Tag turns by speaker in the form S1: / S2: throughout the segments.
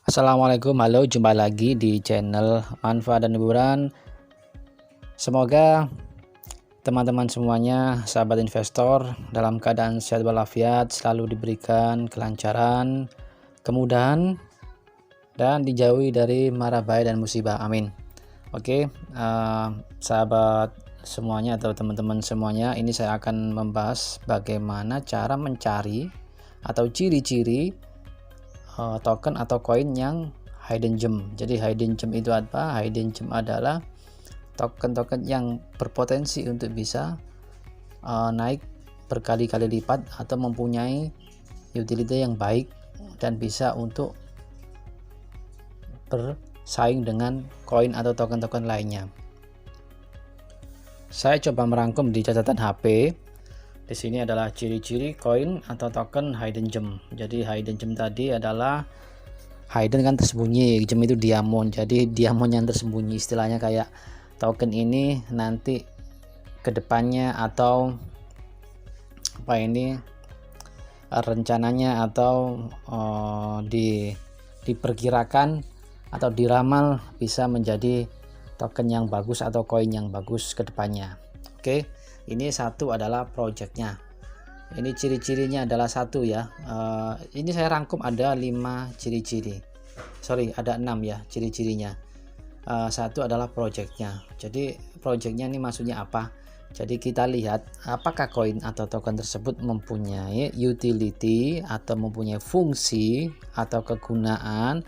S1: Assalamualaikum, halo, jumpa lagi di channel Manfaat dan Hiburan. Semoga teman-teman semuanya, sahabat investor, dalam keadaan sehat walafiat, selalu diberikan kelancaran, kemudahan, dan dijauhi dari mara bahaya dan musibah. Amin. Oke, sahabat semuanya atau teman-teman semuanya, ini saya akan membahas bagaimana cara mencari atau ciri-ciri token atau koin yang hidden gem. Jadi hidden gem itu apa? Hidden gem adalah token-token yang berpotensi untuk bisa naik berkali-kali lipat atau mempunyai utility yang baik dan bisa untuk bersaing dengan koin atau token-token lainnya. Saya coba merangkum di catatan HP. Di sini adalah ciri-ciri koin atau token hidden gem. Jadi hidden gem tadi adalah hidden kan tersembunyi, gem itu diamond. Jadi diamond yang tersembunyi, istilahnya kayak token ini nanti kedepannya atau apa ini rencananya atau diperkirakan atau diramal bisa menjadi token yang bagus atau koin yang bagus kedepannya. Oke. Ini satu adalah projectnya. Ini ciri-cirinya adalah satu ya. Ini saya rangkum ada 5 ciri-ciri. Sorry, ada 6 ya ciri-cirinya. Satu adalah projectnya. Jadi projectnya ini maksudnya apa? Jadi kita lihat apakah koin atau token tersebut mempunyai utility atau mempunyai fungsi atau kegunaan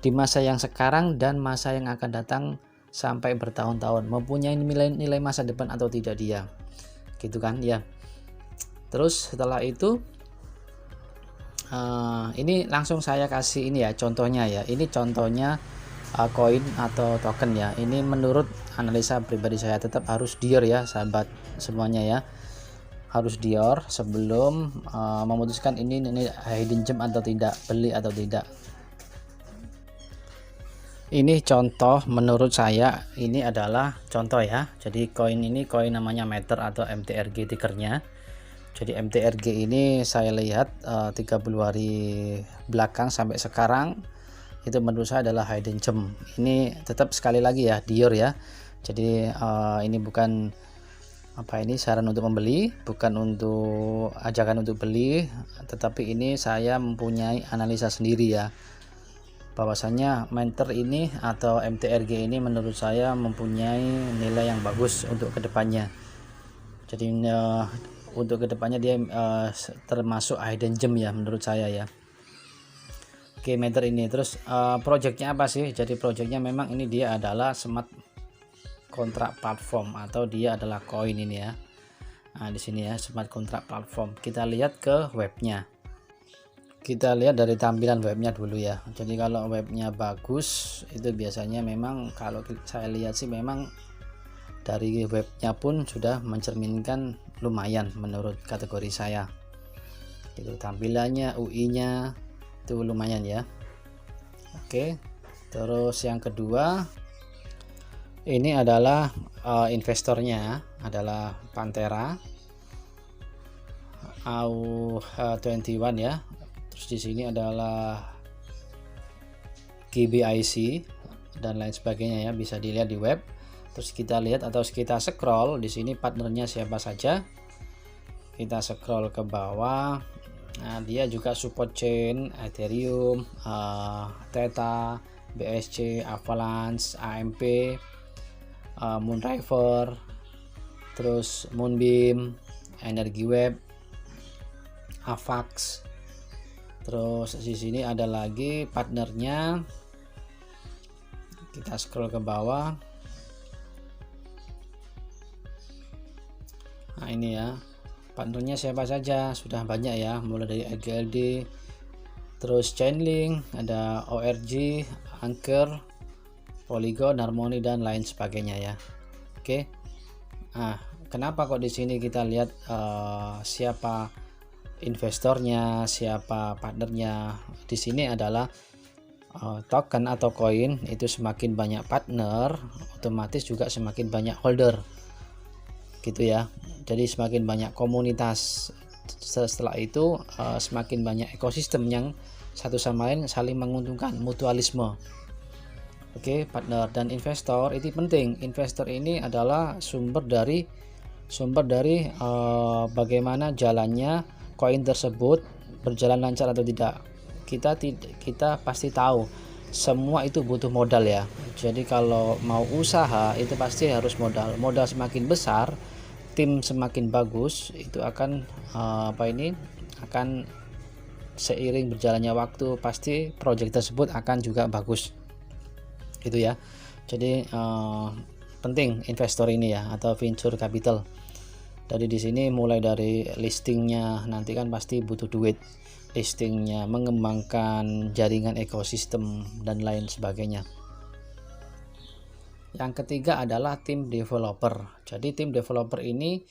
S1: di masa yang sekarang dan masa yang akan datang sampai bertahun-tahun, mempunyai nilai masa depan atau tidak dia. Gitu kan ya. Terus setelah itu ini langsung saya kasih ini ya contohnya ya. Ini contohnya koin atau token ya. Ini menurut analisa pribadi saya, tetap harus dior ya sahabat semuanya ya. Harus dior sebelum memutuskan ini hidden gem atau tidak, beli atau tidak. Ini contoh menurut saya, ini adalah contoh ya. Jadi koin ini koin namanya Matter atau MTRG tickernya. Jadi MTRG ini saya lihat 30 hari belakang sampai sekarang itu menurut saya adalah hidden gem. Ini tetap sekali lagi ya dior ya. Jadi ini bukan apa ini saran untuk membeli, bukan untuk ajakan untuk beli, tetapi ini saya mempunyai analisa sendiri ya. Bahwasanya Matter ini atau MTRG ini menurut saya mempunyai nilai yang bagus untuk kedepannya. Jadi untuk kedepannya dia termasuk hidden gem ya menurut saya ya. Oke, Matter ini terus projectnya apa sih? Jadi projectnya memang ini dia adalah smart contract platform atau dia adalah koin ini ya. Nah di sini ya smart contract platform. Kita lihat ke webnya. Kita lihat dari tampilan webnya dulu ya. Jadi kalau webnya bagus itu biasanya memang kalau saya lihat sih memang dari webnya pun sudah mencerminkan lumayan menurut kategori saya. Itu tampilannya, UI-nya itu lumayan ya. Oke. Terus yang kedua ini adalah investornya adalah Pantera AU21 ya. Terus di sini adalah GBIC dan lain sebagainya ya, bisa dilihat di web. Terus kita lihat atau kita scroll di sini partnernya siapa saja. Kita scroll ke bawah. Nah, dia juga support chain Ethereum, Theta, BSC, Avalanche, AMP, Moonriver, terus Moonbeam, Energy Web, Avax. Terus di sini ada lagi partnernya. Kita scroll ke bawah. Nah ini ya partnernya siapa saja, sudah banyak ya, mulai dari AGLD, terus Chainlink, ada ORG, Anchor, Polygon, Harmony dan lain sebagainya ya. Oke. Nah kenapa kok di sini kita lihat siapa investornya, siapa partnernya? Di sini adalah token atau koin itu semakin banyak partner, otomatis juga semakin banyak holder, gitu ya. Jadi semakin banyak komunitas, setelah itu semakin banyak ekosistem yang satu sama lain saling menguntungkan, mutualisme. Oke, partner dan investor itu penting. Investor ini adalah sumber dari bagaimana jalannya koin tersebut, berjalan lancar atau tidak. Kita pasti tahu semua itu butuh modal ya. Jadi kalau mau usaha itu pasti harus modal. Modal semakin besar, tim semakin bagus, itu akan akan seiring berjalannya waktu pasti proyek tersebut akan juga bagus. Gitu ya. Jadi penting investor ini ya, atau venture capital. Dari di sini mulai dari listingnya, nanti kan pasti butuh duit, listingnya, mengembangkan jaringan ekosistem dan lain sebagainya. Yang ketiga adalah tim developer. Jadi tim developer ini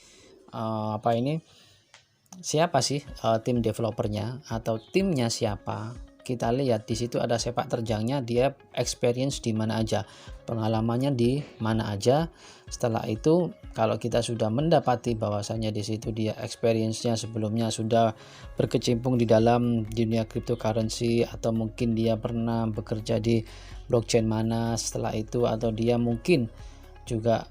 S1: siapa sih tim developernya atau timnya siapa? Kita lihat di situ ada sepak terjangnya, dia experience di mana aja, pengalamannya di mana aja. Setelah itu kalau kita sudah mendapati bahwasannya di situ dia experience-nya sebelumnya sudah berkecimpung di dalam dunia cryptocurrency, atau mungkin dia pernah bekerja di blockchain mana setelah itu, atau dia mungkin juga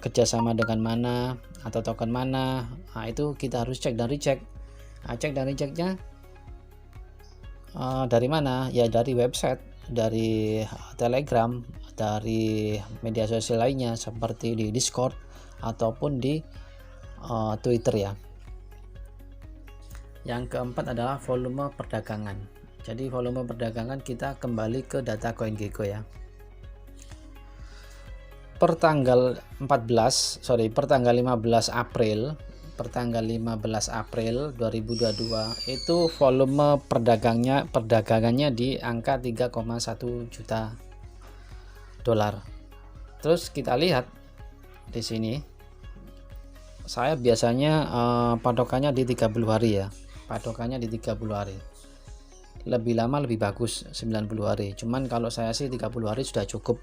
S1: kerjasama dengan mana atau token mana, itu kita harus cek dan recheck. Cek dan rechecknya dari mana? Ya dari website, dari Telegram, dari media sosial lainnya seperti di Discord ataupun di Twitter ya. Yang keempat adalah volume perdagangan. Jadi volume perdagangan kita kembali ke data CoinGecko ya. Per tanggal 15 April 2022 itu volume perdagangannya di angka 3,1 juta dolar. Terus kita lihat di sini, saya biasanya patokannya di 30 hari ya. Patokannya di 30 hari. Lebih lama lebih bagus 90 hari. Cuman kalau saya sih 30 hari sudah cukup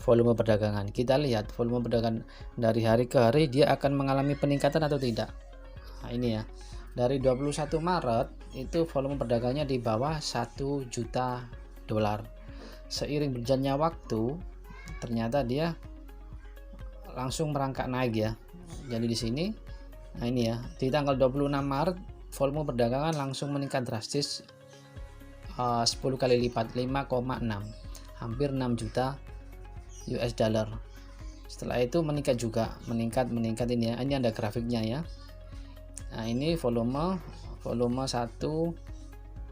S1: volume perdagangan. Kita lihat volume perdagangan dari hari ke hari dia akan mengalami peningkatan atau tidak. Nah, ini ya. Dari 21 Maret itu volume perdagangannya di bawah 1 juta dolar. Seiring berjalannya waktu ternyata dia langsung merangkak naik ya. Jadi di sini, nah ini ya, di tanggal 26 Maret volume perdagangan langsung meningkat drastis 10 kali lipat, 5,6, hampir 6 juta US dollar. Setelah itu meningkat juga, meningkat ini ya. Ini ada grafiknya ya. Nah, ini volume 1.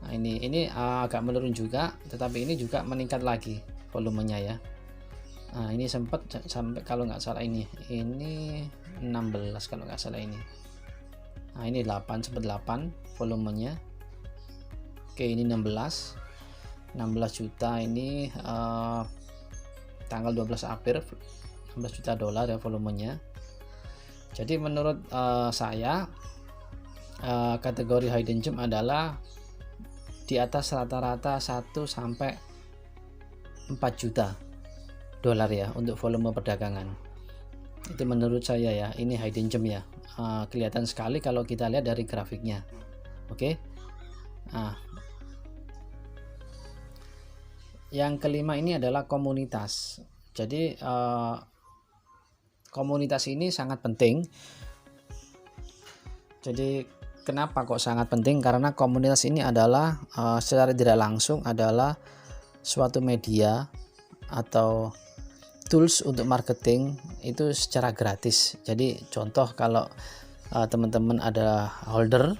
S1: Nah, ini agak menurun juga, tetapi ini juga meningkat lagi volumenya ya. Nah, ini sempat sampai kalau nggak salah ini 16 kalau nggak salah ini. Nah, ini 8 volumenya. Oke, ini 16 juta ini tanggal 12 April 16 juta dolar ya volumenya. Jadi menurut saya kategori hidden gem adalah di atas rata-rata 1 sampai 4 juta dolar ya untuk volume perdagangan. Itu menurut saya ya, ini hidden gem ya. Kelihatan sekali kalau kita lihat dari grafiknya. Oke. Nah, yang kelima ini adalah komunitas. Jadi komunitas ini sangat penting. Jadi kenapa kok sangat penting? Karena komunitas ini adalah secara tidak langsung adalah suatu media atau tools untuk marketing itu secara gratis. Jadi contoh kalau teman-teman ada holder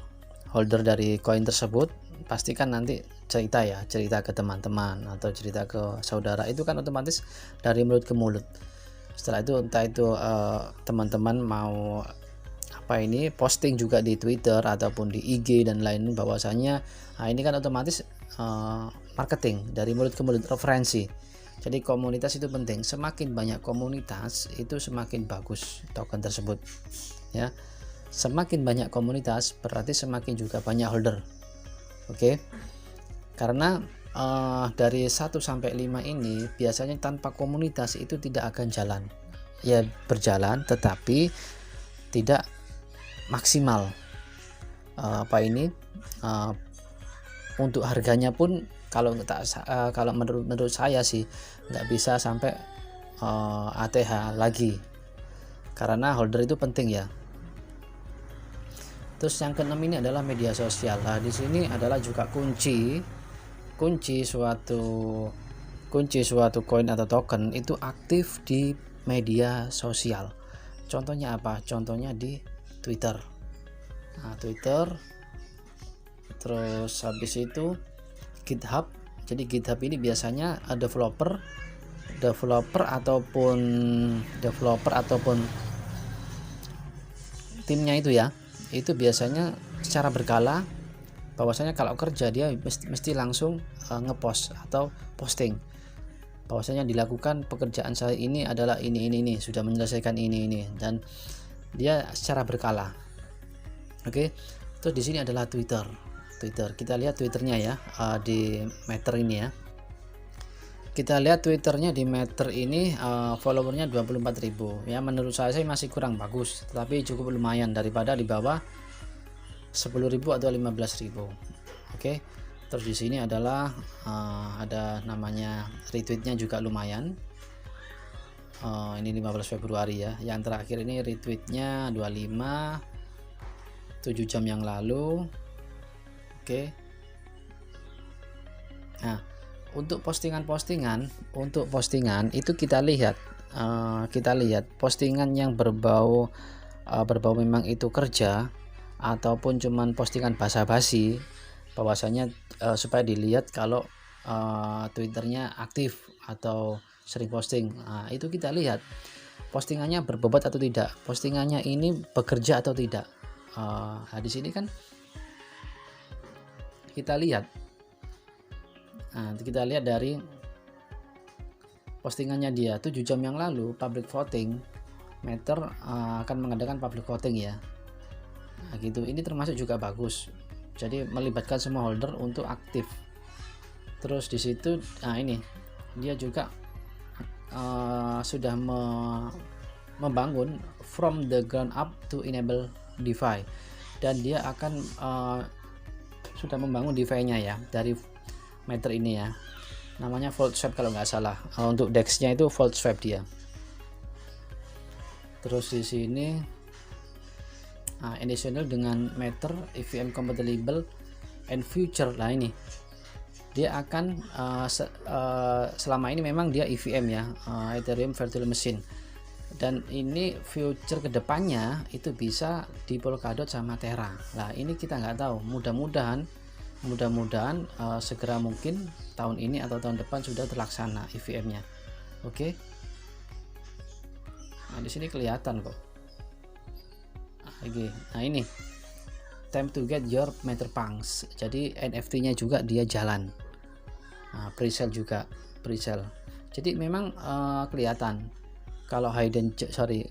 S1: dari koin tersebut, pastikan nanti cerita ke teman-teman atau cerita ke saudara, itu kan otomatis dari mulut ke mulut. Setelah itu entah itu teman-teman mau posting juga di Twitter ataupun di IG dan lain, bahwasanya ini kan otomatis marketing dari mulut ke mulut, referensi. Jadi komunitas itu penting. Semakin banyak komunitas itu semakin bagus token tersebut ya. Semakin banyak komunitas berarti semakin juga banyak holder. Oke. Karena dari 1 sampai 5 ini biasanya tanpa komunitas itu tidak akan jalan. Ya berjalan tetapi tidak maksimal untuk harganya pun kalau menurut saya sih nggak bisa sampai ATH lagi, karena holder itu penting ya. Terus yang keenam ini adalah media sosial. Nah, di sini adalah juga kunci suatu koin atau token itu aktif di media sosial. Contohnya apa? Contohnya di Twitter. Nah, Twitter, terus habis itu GitHub. Jadi GitHub ini biasanya developer ataupun timnya itu ya, itu biasanya secara berkala bahwasanya kalau kerja dia mesti langsung ngepost atau posting bahwasanya dilakukan pekerjaan saya ini adalah ini sudah menyelesaikan ini, dan dia secara berkala. Oke. Terus di sini adalah Twitter. Kita lihat Twitternya ya, di Matter ini ya. Kita lihat Twitternya di Matter ini, followernya 24.000 ya. Menurut saya sih masih kurang bagus, tetapi cukup lumayan daripada di bawah 10.000 atau 15.000. Oke. Terus di sini adalah ada namanya retweetnya juga lumayan. Ini 15 Februari ya. Yang terakhir ini retweetnya 25 7 jam yang lalu. Oke. Nah, untuk postingan itu kita lihat postingan yang berbau memang itu kerja ataupun cuman postingan basa-basi, bahwasanya supaya dilihat kalau Twitternya aktif atau sering posting. Nah, itu kita lihat postingannya berbobot atau tidak, postingannya ini bekerja atau tidak. Nah, di sini kan kita lihat. Nah, kita lihat dari postingannya dia 7 jam yang lalu, public voting. Matter akan mengadakan public voting ya. Nah, gitu. Ini termasuk juga bagus. Jadi melibatkan semua holder untuk aktif. Terus di situ, nah ini dia juga sudah membangun from the ground up to enable DeFi, dan dia akan sudah membangun DeFi-nya ya dari Matter ini ya, namanya Voltswap kalau nggak salah. Untuk DEX-nya itu Voltswap dia. Terus di sini additional dengan Matter EVM compatible and future. Lah ini dia akan selama ini memang dia EVM ya, Ethereum Virtual Machine, dan ini future kedepannya itu bisa di Polkadot sama Terra. Nah, ini kita nggak tahu, mudah-mudahan segera mungkin tahun ini atau tahun depan sudah terlaksana EVM-nya. Oke. Nah, di sini kelihatan kok. Nah, ini time to get your Matterpunks. Jadi NFT-nya juga dia jalan. Nah, pre-sale. Jadi memang kelihatan kalau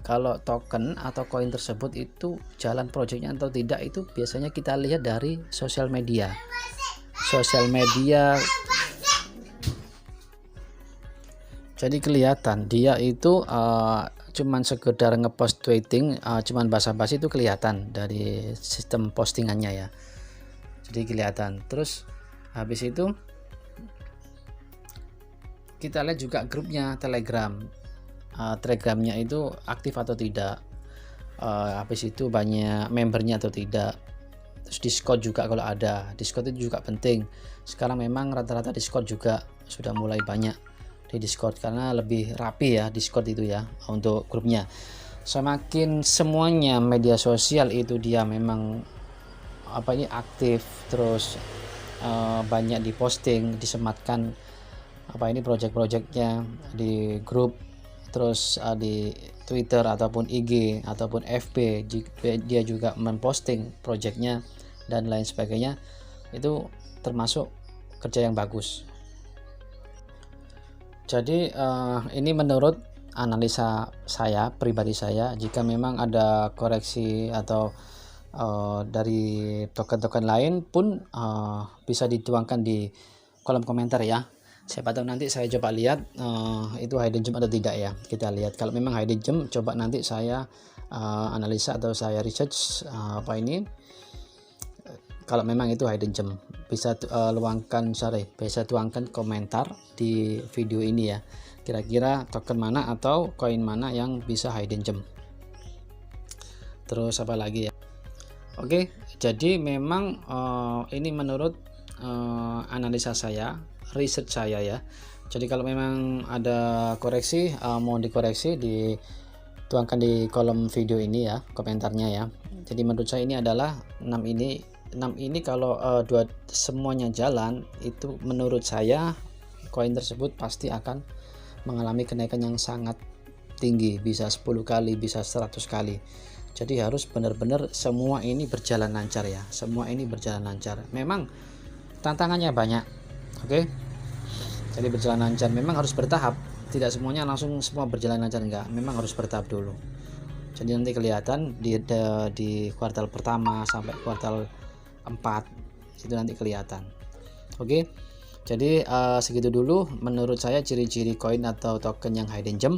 S1: kalau token atau koin tersebut itu jalan projectnya atau tidak, itu biasanya kita lihat dari sosial media. Jadi kelihatan dia itu cuman sekedar ngepost tweeting, cuman basa-basi, itu kelihatan dari sistem postingannya ya. Jadi kelihatan. Terus habis itu kita lihat juga grupnya Telegramnya itu aktif atau tidak, habis itu banyak membernya atau tidak. Terus Discord juga, kalau ada Discord itu juga penting. Sekarang memang rata-rata Discord juga sudah mulai banyak di Discord karena lebih rapi ya Discord itu ya untuk grupnya. Semakin semuanya media sosial itu dia memang aktif, terus banyak diposting, disematkan project-projectnya di grup, terus di Twitter ataupun IG ataupun FB, dia juga memposting projectnya dan lain sebagainya. Itu termasuk kerja yang bagus. Jadi ini menurut analisa saya pribadi saya. Jika memang ada koreksi atau dari token-token lain pun bisa dituangkan di kolom komentar ya. Siapa tahu nanti saya coba lihat itu hidden gem atau tidak ya. Kita lihat. Kalau memang hidden gem, coba nanti saya analisa atau saya research kalau memang itu hidden gem. Bisa bisa tuangkan komentar di video ini ya, kira-kira token mana atau koin mana yang bisa hidden gem. Terus apa lagi ya? Oke, jadi memang ini menurut analisa saya, riset saya ya. Jadi kalau memang ada koreksi, mau dikoreksi, dituangkan di kolom video ini ya, komentarnya ya. Jadi menurut saya ini adalah 6 ini kalau semuanya jalan, itu menurut saya koin tersebut pasti akan mengalami kenaikan yang sangat tinggi, bisa 10 kali, bisa 100 kali. Jadi harus benar-benar semua ini berjalan lancar ya, semua ini berjalan lancar. Memang tantangannya banyak, oke. Jadi berjalan lancar memang harus bertahap, tidak semuanya langsung semua berjalan lancar, enggak, memang harus bertahap dulu. Jadi nanti kelihatan di kuartal pertama sampai kuartal 4 itu nanti kelihatan. Oke, jadi segitu dulu menurut saya ciri-ciri koin atau token yang hidden gem.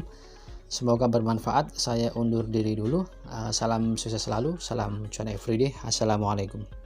S1: Semoga bermanfaat. Saya undur diri dulu. Salam sukses selalu, salam cuan everyday. Assalamualaikum.